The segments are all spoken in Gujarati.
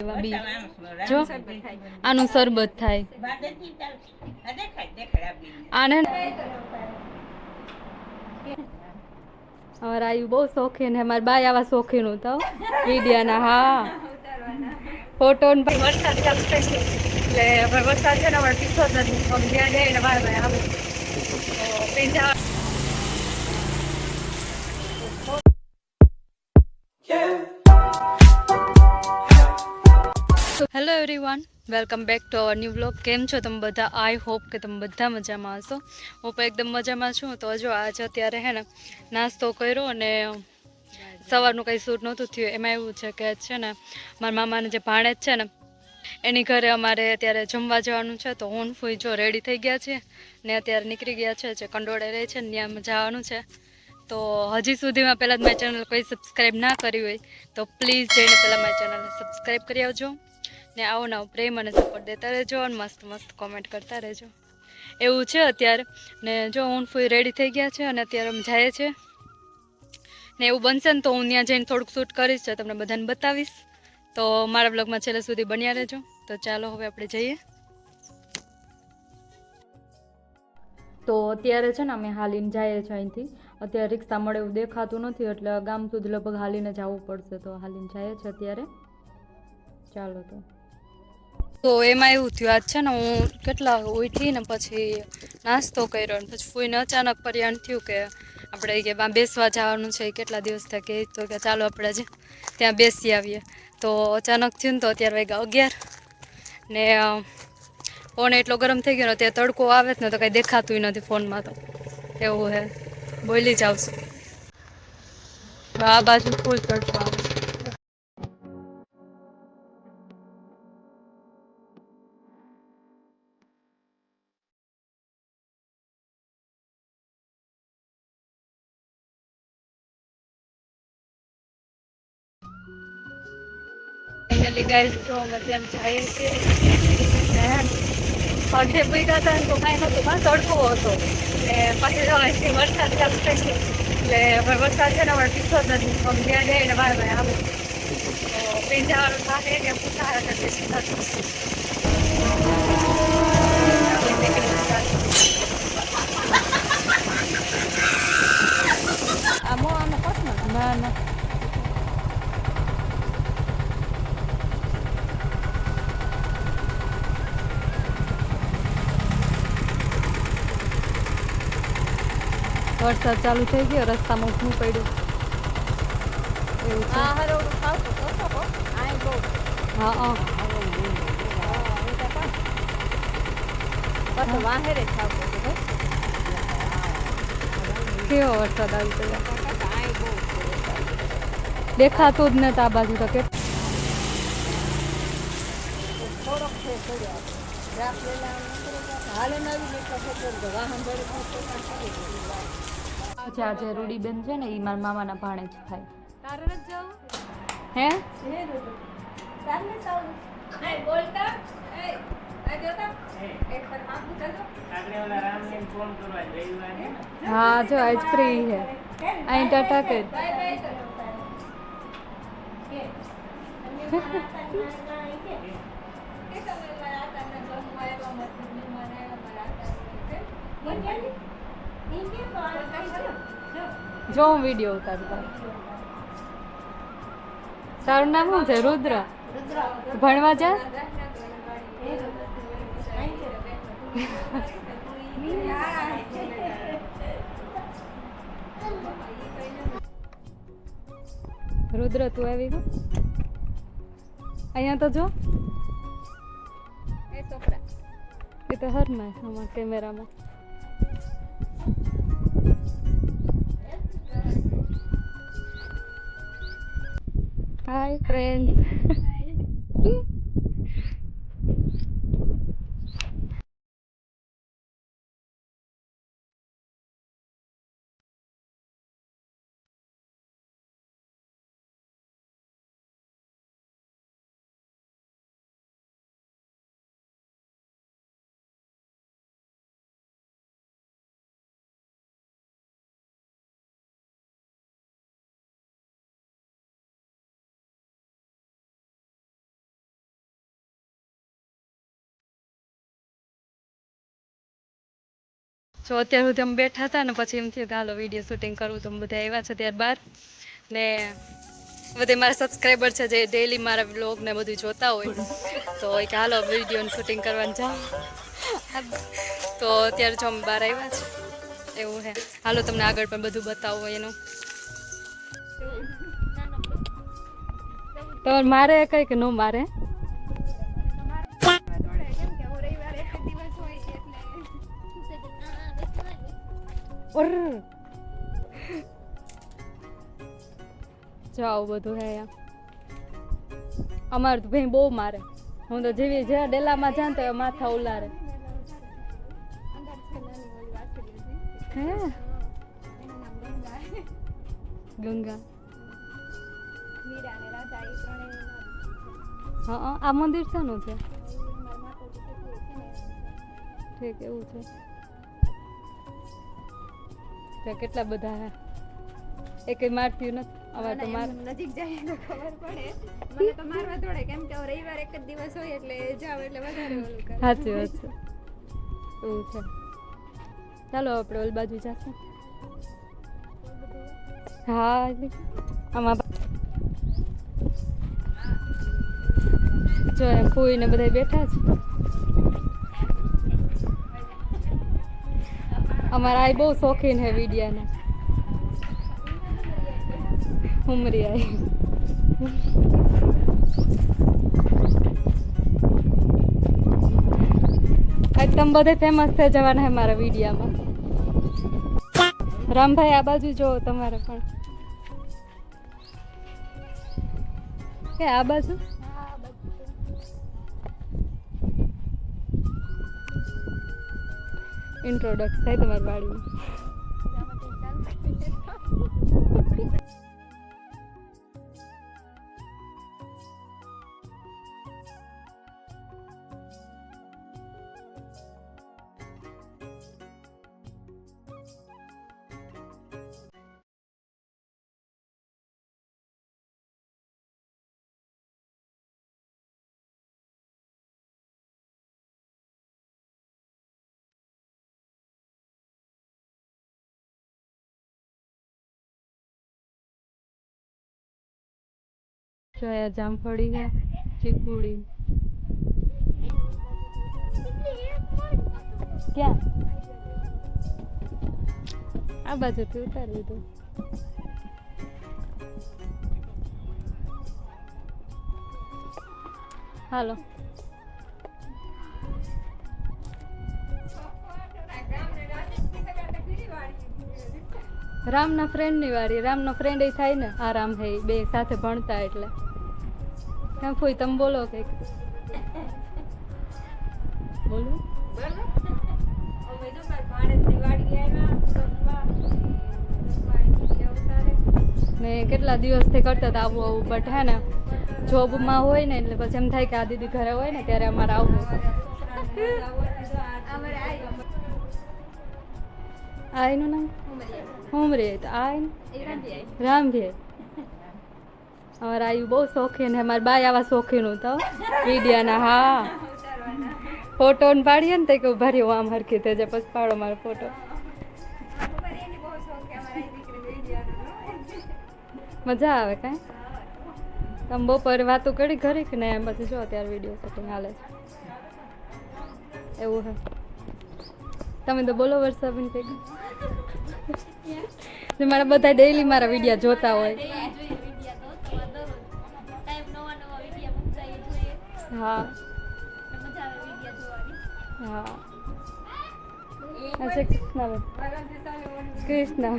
એવા બી જો આનું શરબત થાય આને અમારે આયુ બહુ શોખીન હે મારા બાય આવા શોખીન હતા વિડિયાના હા ફોટો વરસાદ ચાલુ થઈ ગયો એટલે હવે વરસાદ છે ને અમારે પીછો જ નથી જ્યાં જાય ને બાય બાય આવે પીંજા hello everyone welcome back to our new vlog કેમ છો તમે બધા આઈ હોપ કે તમે બધા મજામાં હશો હું પણ એકદમ મજામાં છું તો જો આજે અત્યારે હે ને નાસ્તો કર્યો અને સવારનું કંઈ શૂટ નહોતું થયું એમાં એવું છે કે છે ને મારા મામાને જે ભાણેજ છે ને એની ઘરે અમારે અત્યારે જમવા જવાનું છે તો હું ફૂઈ જો રેડી થઈ ગયા છે ને અત્યારે નીકળી ગયા છે જે કંડોળે રહે છે ને ત્યાં જવાનું છે તો હજી સુધીમાં પહેલાં મારી ચેનલ કોઈ સબસ્ક્રાઈબ ના કરી હોય તો પ્લીઝ જઈને પહેલાં મારી ચેનલને સબસ્ક્રાઈબ કરી આવજો ને આવો નવો પ્રેમ અને સપોર્ટ દેતા રહેજો અને મસ્ત મસ્ત કોમેન્ટ કરતા રહેજો એવું છે અત્યારે ને જો હું ફૂઈ રેડી થઈ ગયા છે અને અત્યારે અમે જાય છે ને એવું બનશે ને તો હું ત્યાં જઈને થોડુંક શૂટ કરીશ તો તમને બધાને બતાવીશ તો મારા બ્લોગમાં છેલ્લે સુધી બન્યા રહેજો તો ચાલો હવે આપણે જઈએ તો અત્યારે છે ને અમે હાલીને જઈએ છીએ અહીંથી અત્યારે રિક્ષા મળે એવું દેખાતું નથી એટલે ગામ સુધી લગભગ હાલીને જવું પડશે તો હાલીને જઈએ છીએ અત્યારે ચાલો તો એમાં એવું થયું આજ છે ને હું કેટલા ઉઠી ને પછી નાસ્તો કર્યો ને પછી ફૂઈને અચાનક પરિયાણ થયું કે આપણે કે બેસવા જવાનું છે કેટલા દિવસ થયા કે તો કે ચાલો આપણે જ ત્યાં બેસી આવીએ તો અચાનક થયું ને તો અત્યારે વાગ્યા 11 ને ફોન એટલો ગરમ થઈ ગયો ને ત્યાં તડકો આવે જ ને તો કંઈ દેખાતું નથી ફોનમાં તો એવું હે બોલી જ આવશું આ બાજુ ફૂલ તડકો આવે ફાઇનલી ગાઈસ જો અમે તેમ જઈએ છીએ અડધે પૈસા હતા ને તો કાંઈ નહોતું કાં તડકો હતો ને પછી જો અહીંથી વરસાદ ચાલુ થઈ ગયો એટલે હવે વરસાદ છે ને અમારે પીછો જ નથી અમે જ્યાં જઈએ ને બાર બાર આવે તો પીંજાવાળું થાય કે પૂછા ના ના વરસાદ ચાલુ થઈ ગયો રસ્તામાં ઊભું પડ્યું એવું છે હા કેવો વરસાદ આવી ગયો દેખાતું જ નથી આ બાજુ તો કે આજે રૂડીબેન છે ને એ મારા મામાના ભાણે જ થાય હે હા જો આજ ફ્રી હે અહીં ટાટા કે જો હું વિડીયો ઉતારતા તારું નામ શું છે રુદ્ર ભણવા જા રુદ્ર તું આવી ગયો અહીંયા તો જો એ તો હરમાં આમાં કેમેરામાં હાય ફ્રેન્ડ જો અત્યાર સુધી અમે બેઠા હતા ને પછી એમ થયું કે હાલો વિડીયો શૂટિંગ કરવું, તો બધા આવ્યા છે ત્યારબાદ ને બધે મારા સબસ્ક્રાઈબર છે જે ડેઈલી મારા વ્લોગ ને બધું જોતા હોય, તો કે હાલો વિડીયોનું શૂટિંગ કરવાનું જાઓ, તો અત્યારે જો અમે બહાર આવ્યા છે એવું છે. હાલો તમને આગળ પણ બધું બતાવું હોય એનું. તમારે મારે કઈ કે ન મારે? જો આવું બધું હે અમારે તો ભાઈ બહુ મારે. હું તો જેવી જ્યાં ડેલામાં જાઉં તો માથા ઉલારે. હે ગંગા. હા આ મંદિર શાનું છે? ઠીક એવું છે. કેટલા બધા હે, એક મારતી નથી. અમારે તો માર નજીક જાય તો ખબર પડે. મને તો મારવા દોડે કેમ કે રવિવાર એક જ દિવસ હોય એટલે જાવ એટલે વધારે ઓલું કરે. સાચી વાત છે, એવું છે. ચાલો આપણે ઓલ બાજુ જશું. હા આમાં જો ફૂઈ ને બધા બેઠા છે. અમારા આ બહુ શોખીન હે વિડિયાના. ઉમરી આવી આજ તમે બધે ફેમસ થઈ જવાના હે મારા વિડીયામાં. રામભાઈ આ બાજુ જો તમારે પણ કે આ બાજુ ઇન્ટ્રોડક્સ થાય તમારી વાડીમાં. જોયા જામફળી હે, ચીકુડી. ક્યાં? આ બાજુથી ઉતારી દીધું. હાલો રામના ફ્રેન્ડની વાડી. રામનો ફ્રેન્ડ એ થાય ને, આ રામ હે બે સાથે ભણતા એટલે. કેમ ફોઈ તમે બોલો કંઈક? બોલો. ને કેટલા દિવસથી કરતા હતા આવું આવું, બટ હે ને જોબમાં હોય ને એટલે પછી એમ થાય કે આ દીદી ઘરે હોય ને ત્યારે અમારે આવવું. આ એનું નામ ઉમરી. તો આ રામભી. અમારે આવ્યું બહુ શોખીન હે. મારા બાય આવા શોખીન હતા વિડિયાના. હા ફોટો ને પાડીએ ને તો કે ઉભા હું આમ હરખી થઈ જાય પછી પાડો મારો ફોટો. મજા આવે કાંઈ. તમે બપોરે વાતો કરી ઘરી કે ને પછી જો ત્યારે વિડીયો શૂટિંગ હાલે છે એવું હે. તમે તો બોલો વર્ષાબેન કંઈક. મારા બધા ડેઈલી મારા વિડીયા જોતા હોય. હા હા અચ્છા કૃષ્ણ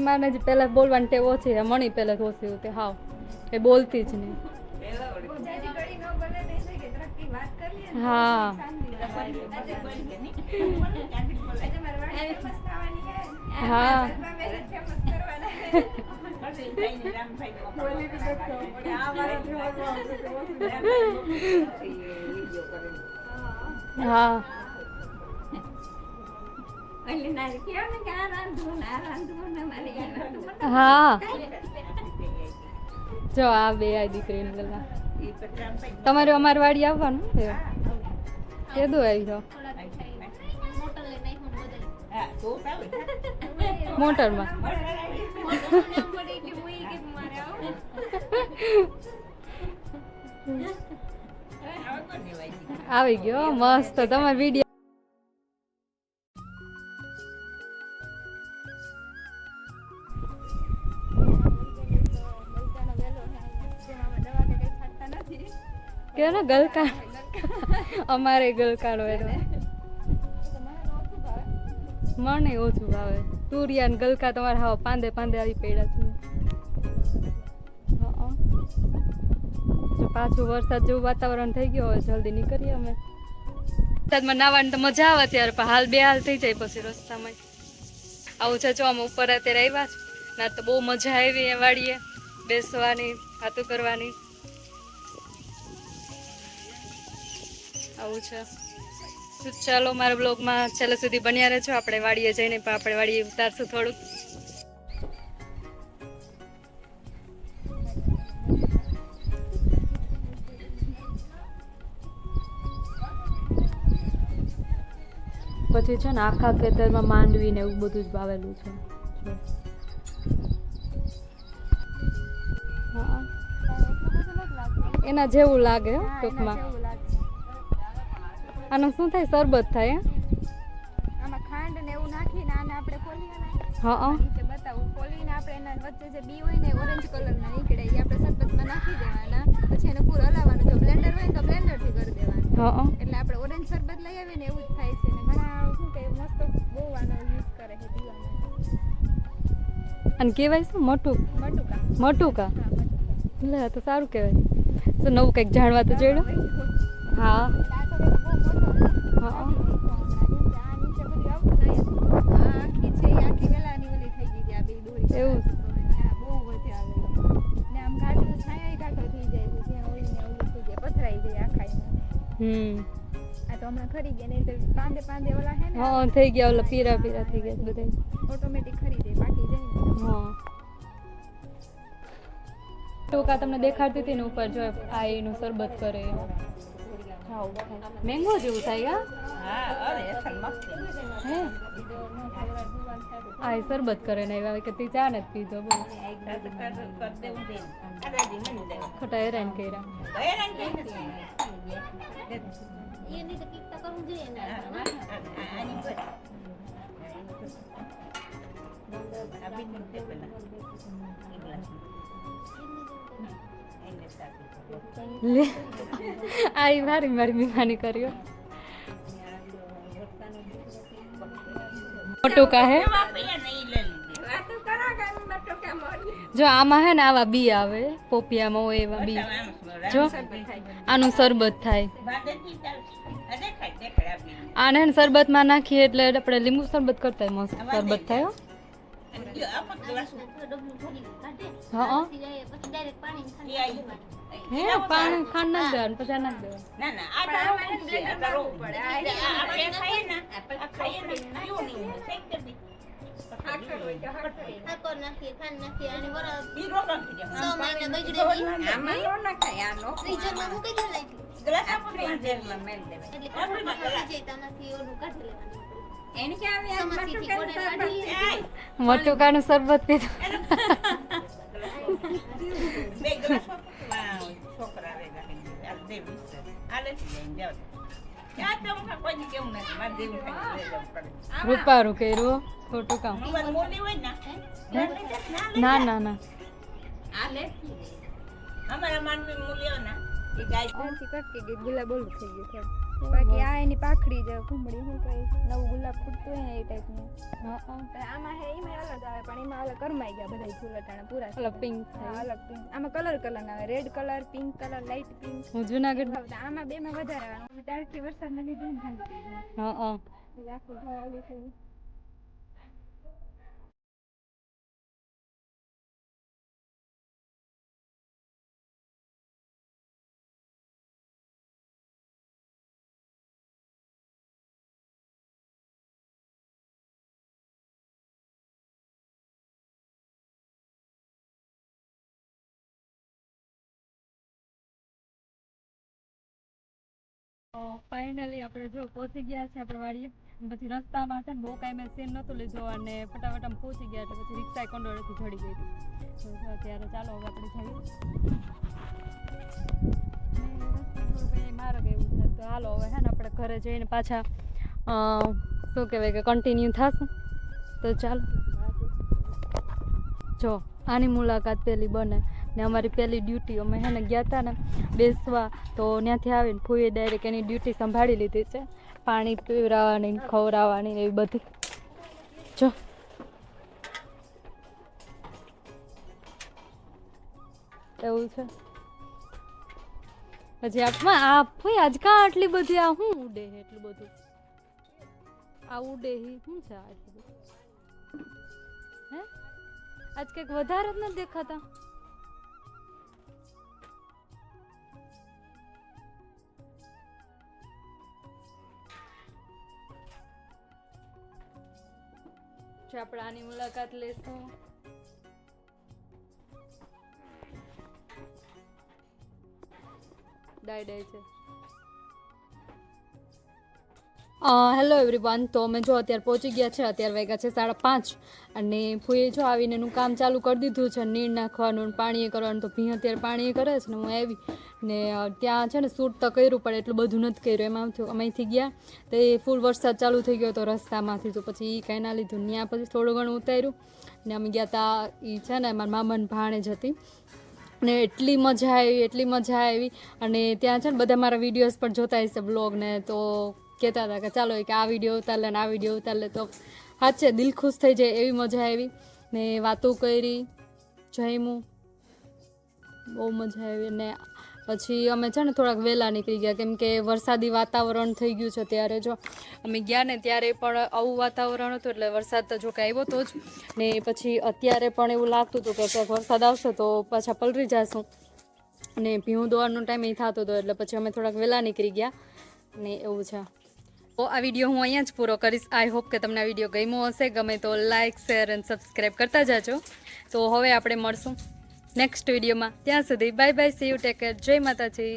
માને જ પહેલાં બોલવાની ટેવ ઓછી છે. મણી પહેલાં ઓછી હતી. હાવ એ બોલતી જ નહીં. હા હા હા હા જો આ બે આ દીકરીને ગલા. તમારે અમારી વાડી આવવાનું કીધું આવી જાઓ. મોટરમાં આવી ગયો મસ્ત તમારો વિડીયો. કે ને ગલકા અમારે ગલકાનો એનો મને ઓછું ભાવે. તુરિયા ને ગલકા તમારે હાવ પાંદે પાંદે આવી પડ્યા છે. હં. જો પાછું વરસાદ જેવું વાતાવરણ થઈ ગયું હવે જલ્દી નીકળીએ અમે. વરસાદમાં નાવાની તો મજા આવે ત્યારે પણ હાલ બે હાલ થઈ જાય પછી રસ્તામાં. આવું છે જો અમે ઉપર અત્યારે આવ્યા છે ના તો બહુ મજા આવી એ વાડીએ બેસવાની વાતો કરવાની. આવું છે. ચાલો મારા બ્લોગમાં છેલ્લે સુધી બન્યા રહેજો. આપણે વાડીએ જઈને પણ આપણે વાડીએ ઉતારશું થોડુંક. પછી છે ને આખા ખેતરમાં માંડવી ને એવું બધું જ વાવેલું છે. હા એના જેવું લાગે ટૂંકમાં. આનું શું થાય શરબત થાય આમાં ખાંડ ને એવું નાખીને આને આપણે ખોલીએ ને હા નીચે બતાવું ખોલીને આપણે એના વચ્ચે જે બી હોય ને ઓરેન્જ કલરના નીકળે એ આપણે શરબતમાં નાખી દેવાના. પછી એને પૂરું હલાવવાનું. જો બ્લેન્ડર હોય ને તો બ્લેન્ડરથી કરી દેવાનું. હા એટલે આપણે ઓરેન્જ શરબત લઈ આવીએ ને એવું જ થાય છે. ને ઘણા શું કે મસ્ત બહુ આનો યુઝ કરે છે પીવાનો. અને કહેવાય શું મોટું મટુકા મોટુકા હા મટુકા. લે તો સારું કહેવાય. શું નવું કંઈક જાણવા તો જોયું. હા આ તો બહુ મોટો હા એવું ખરી ગયા ને પાંદે પાંદે ઓલા હે ને હા થઈ ગયા ઓલા પીરા પીરા થઈ ગયા બધા ઓટોમેટિક ખરી જાય પાકી જાય. હા ટોકા તમને દેખાડતી હતી ને ઉપર જો આ એનું શરબત કરે મેંગો જેવું થાય હે આ શરબત કરે ને આવે કે તે ચા ને પીધો બહુ ખોટા હેરાન કર્યા. લે આ મારી મહેમાની કર્યો મોટું કાહે જો આમાં હે ને આવા બી આવે પોપિયામાં હોય એવા બી જો આનું શરબત થાય. આને શરબતમાં નાખીએ એટલે આપણે લીંબુ શરબત કરતા મસ્ત શરબત થાય. હા હે પાણી ખાંડ નાખ દેવાનું પછી નાખ મટુકાનું શરબત પીધું. રૂપારું કર્યું ખોટું કામ. ના ના ના ગુલાબ ઓલું થઈ ગયું. બાકી આ એની પાખડી જ ઘૂમડી શું કઈ નવું ગુલાબ ફૂટતું હોય ને એ ટાઈપનું. આમાં હે એમાં અલગ આવે પણ એમાં અલગ કરમાઈ ગયા બધા ફૂલટાણા પૂરા અલગ પિંક અલગ પિંક. આમાં કલર કલર આવે red colour pink colour light pink. હું જુનાગઢ આમાં બે માં વધારે આવે ડાયરેક્ટ વરસાદના લીધે હા આખું ઓલું થઈ ફાઇનલી આપણે જો પહોંચી ગયા છે આપણે વાડીએ. પછી રસ્તામાં છે ને બહુ કાંઈ મેં સીન નહોતું લીધો અને ફટાફટ આમ પહોંચી ગયા એટલે પછી રિક્ષા કંડોળેથી ચડી ગઈ હતી તો અત્યારે ચાલો હવે આપણે જઈએ મારે એવું છે તો હાલો હવે હે ને આપણે ઘરે જઈને પાછા શું કહેવાય કે કન્ટિન્યુ થશું તો ચાલો જો આની મુલાકાત પહેલી બને ને અમારી પહેલી ડ્યુટી અમે હે ને ગયા હતા ને બેસવા તો ત્યાંથી આવીને ફૂઈએ ડાયરેક્ટ એની ડ્યુટી સંભાળી લીધી છે પાણી પીવડાવવાની ખવડાવવાની એવી બધી જો એવું છે પછી આપમાં આ ફૂઈ આજ કાં આટલી બધી આ શું ઉડે છે એટલું બધું આ ઉડે શું છે આટલું બધું હે આજ કંઈક વધારે જ નથી દેખાતા જો આપણે આની મુલાકાત લેશું ડાય છે હેલો એવરીવન તો અમે જો અત્યારે પહોંચી ગયા છે અત્યારે વાગ્યા છે 5:30 અને ફૂઈએ જો આવીને એનું કામ ચાલુ કરી દીધું છે નીર નાખવાનું પાણીએ કરવાનું તો ભી અત્યારે પાણીએ કરે છે ને હું આવી ને ત્યાં છે ને શૂટ તો કર્યું પણ એટલું બધું નથી કર્યું એમાં થયું અહીંથી ગયા તો એ ફૂલ વરસાદ ચાલુ થઈ ગયો હતો રસ્તામાંથી તો પછી એ કાંઈ ના લીધું ત્યાં પછી થોડું ઘણું ઉતાર્યું ને અમે ગયા હતા એ છે ને મારા મામાની ભાણેજ હતી ને એટલી મજા આવી અને ત્યાં છે ને બધા મારા વિડીયોઝ પણ જોતા હશે બ્લોગ ને તો કહેતા હતા કે ચાલો કે આ વિડીયો ઉતાર લે ને આ વિડીયો ઉતાર લે તો સાચે દિલ ખુશ થઈ જાય એવી મજા આવી ને વાતો કરી જમ્યું બહુ મજા આવી ને પછી અમે છે ને થોડાક વહેલા નીકળી ગયા કેમ કે વરસાદી વાતાવરણ થઈ ગયું છે ત્યારે જો અમે ગયા ને ત્યારે પણ આવું વાતાવરણ હતું એટલે વરસાદ તો જો કે આવ્યો તો જ ને પછી અત્યારે પણ એવું લાગતું હતું કે ક્યાંક વરસાદ આવશે તો પાછા પલરી જશું અને ભીવું દોડવાનો ટાઈમ એ થતો હતો એટલે પછી અમે થોડાક વહેલા નીકળી ગયા ને એવું છે તો આ વિડીયો હું અહીંયા જ પૂરો કરીશ આઈ હોપ કે તમને આ વિડીયો ગમ્યો હશે ગમે તો લાઇક શેર અને સબસ્ક્રાઈબ કરતા જાજો તો હવે આપણે મળશું નેક્સ્ટ વિડીયોમાં ત્યાં સુધી bye bye see you take care જય માતાજી